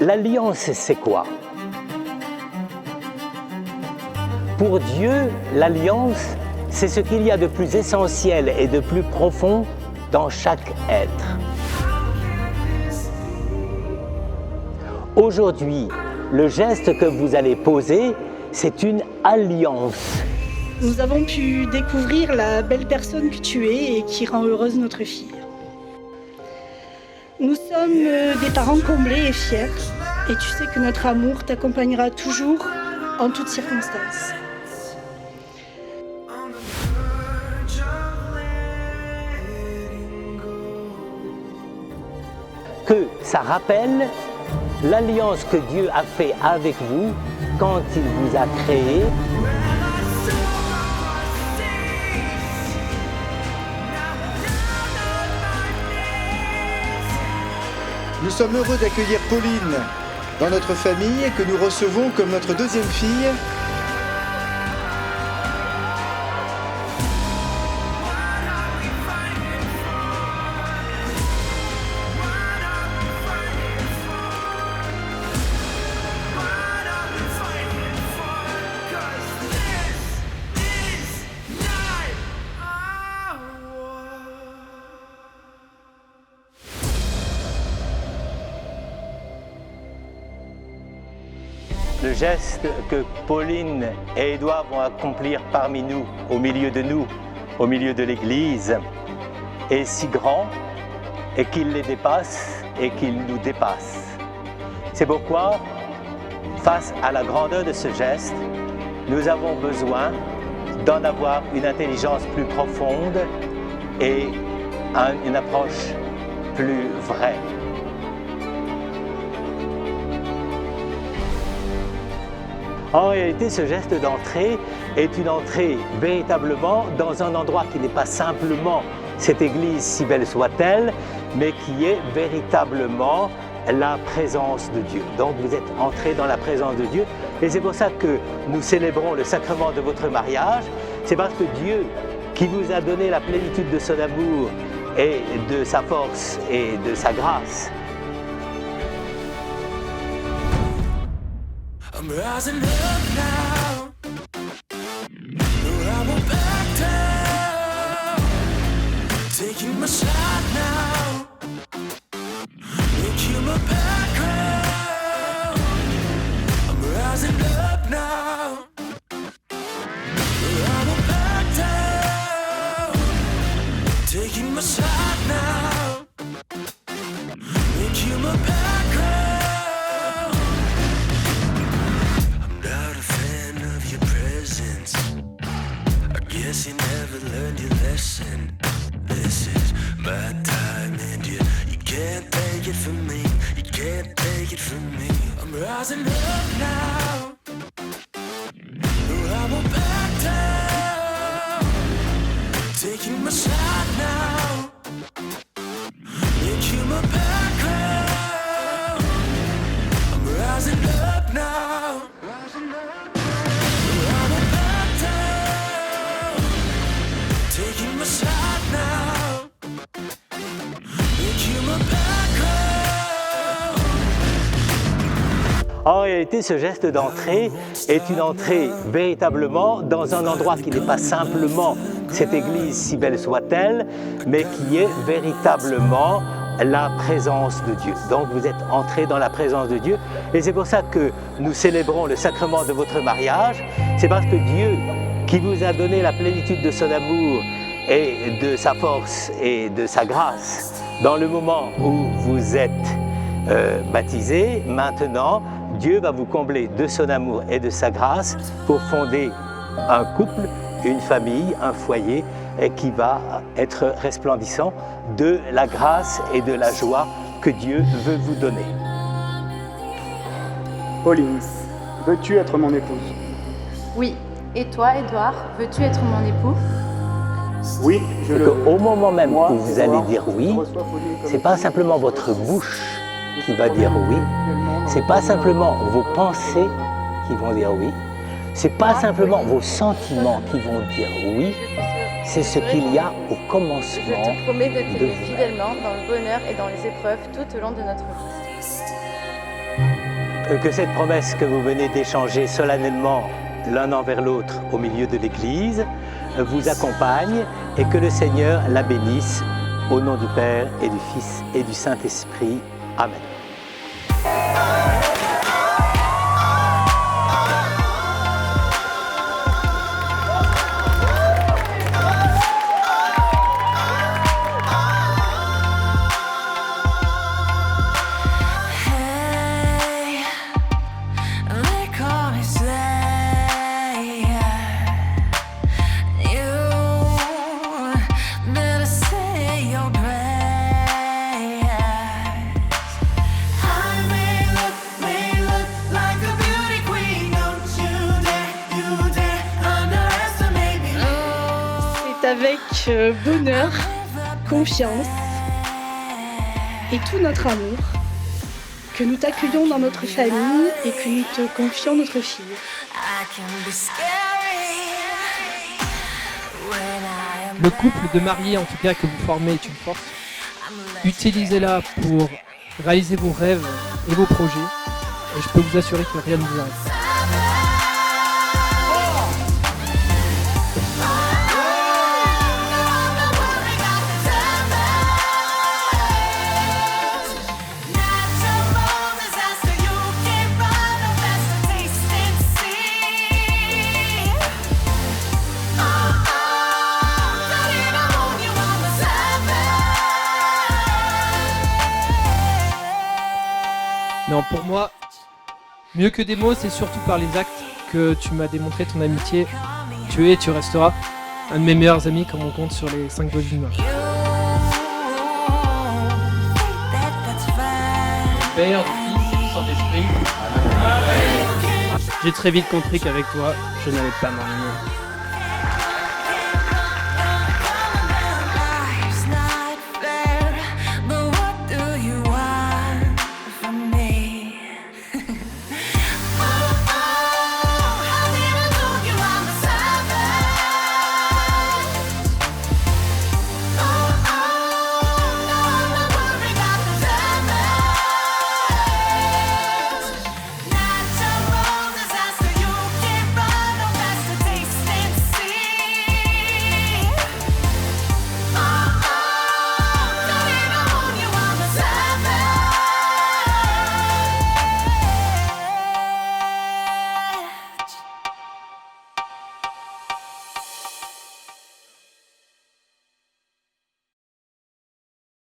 l'alliance, c'est quoi? Pour Dieu, l'alliance, c'est ce qu'il y a de plus essentiel et de plus profond dans chaque être. Aujourd'hui, le geste que vous allez poser, c'est une alliance. Nous avons pu découvrir la belle personne que tu es et qui rend heureuse notre fille. Nous sommes des parents comblés et fiers, et tu sais que notre amour t'accompagnera toujours en toutes circonstances. Que ça rappelle l'alliance que Dieu a fait avec vous quand il vous a créé. Nous sommes heureux d'accueillir Pauline dans notre famille que nous recevons comme notre deuxième fille. Le geste que Pauline et Édouard vont accomplir parmi nous, au milieu de l'Église, est si grand et qu'il les dépasse et qu'il nous dépasse. C'est pourquoi, face à la grandeur de ce geste, nous avons besoin d'en avoir une intelligence plus profonde et une approche plus vraie. En réalité, ce geste d'entrée est une entrée véritablement dans un endroit qui n'est pas simplement cette église, si belle soit-elle, mais qui est véritablement la présence de Dieu. Donc vous êtes entrés dans la présence de Dieu et c'est pour ça que nous célébrons le sacrement de votre mariage. C'est parce que Dieu, qui vous a donné la plénitude de son amour et de sa force et de sa grâce, I'm rising up now. No, I won't back down. Taking my shot now. Make you my background. I'm rising up now. No, I won't back down. Taking my shot now. Make you my background. Guess you never learned your lesson. This is my time and you can't take it from me. You can't take it from me. I'm rising up now. No, I won't back down. Taking my shot now. Make you my background. I'm rising up now. Taking my shot now. Make you my background. En réalité, ce geste d'entrée est une entrée véritablement dans un endroit qui n'est pas simplement cette église, si belle soit-elle, mais qui est véritablement la présence de Dieu. Donc vous êtes entrés dans la présence de Dieu et c'est pour ça que nous célébrons le sacrement de votre mariage. C'est parce que Dieu, qui vous a donné la plénitude de son amour et de sa force et de sa grâce, dans le moment où vous êtes baptisés, maintenant, Dieu va vous combler de son amour et de sa grâce pour fonder un couple, une famille, un foyer qui va être resplendissant de la grâce et de la joie que Dieu veut vous donner. Pauline, veux-tu être mon épouse? Oui. Et toi, Édouard, veux-tu être mon époux? Oui, je le veux. Au moment même Moi, où vous allez Édouard, dire oui, je reçois Pauline comme c'est pas épouse. simplement votre bouche qui va dire oui, c'est pas simplement vos pensées qui vont dire oui, c'est pas simplement vos sentiments qui vont dire oui, c'est ce qu'il y a au Je commencement te promets de t'aimer vous. fidèlement dans le bonheur et dans les épreuves tout au long de notre vie. que cette promesse que vous venez d'échanger solennellement l'un envers l'autre au milieu de l'Église vous accompagne et que le Seigneur la bénisse au nom du Père et du Fils et du Saint-Esprit. Amen. C'est avec bonheur, confiance et tout notre amour que nous t'accueillons dans notre famille et que nous te confions notre fille. Le couple de mariés, en tout cas, que vous formez est une force. Utilisez-la pour réaliser vos rêves et vos projets. Et je peux vous assurer que rien ne vous arrive. Non, pour moi, mieux que des mots, c'est surtout par les actes que tu m'as démontré ton amitié. Tu es et tu resteras un de mes meilleurs amis comme on compte sur les 5 doigts d'une main. Père, du Fils et du Saint-Esprit. J'ai très vite compris qu'avec toi, je n'allais pas m'ennuyer.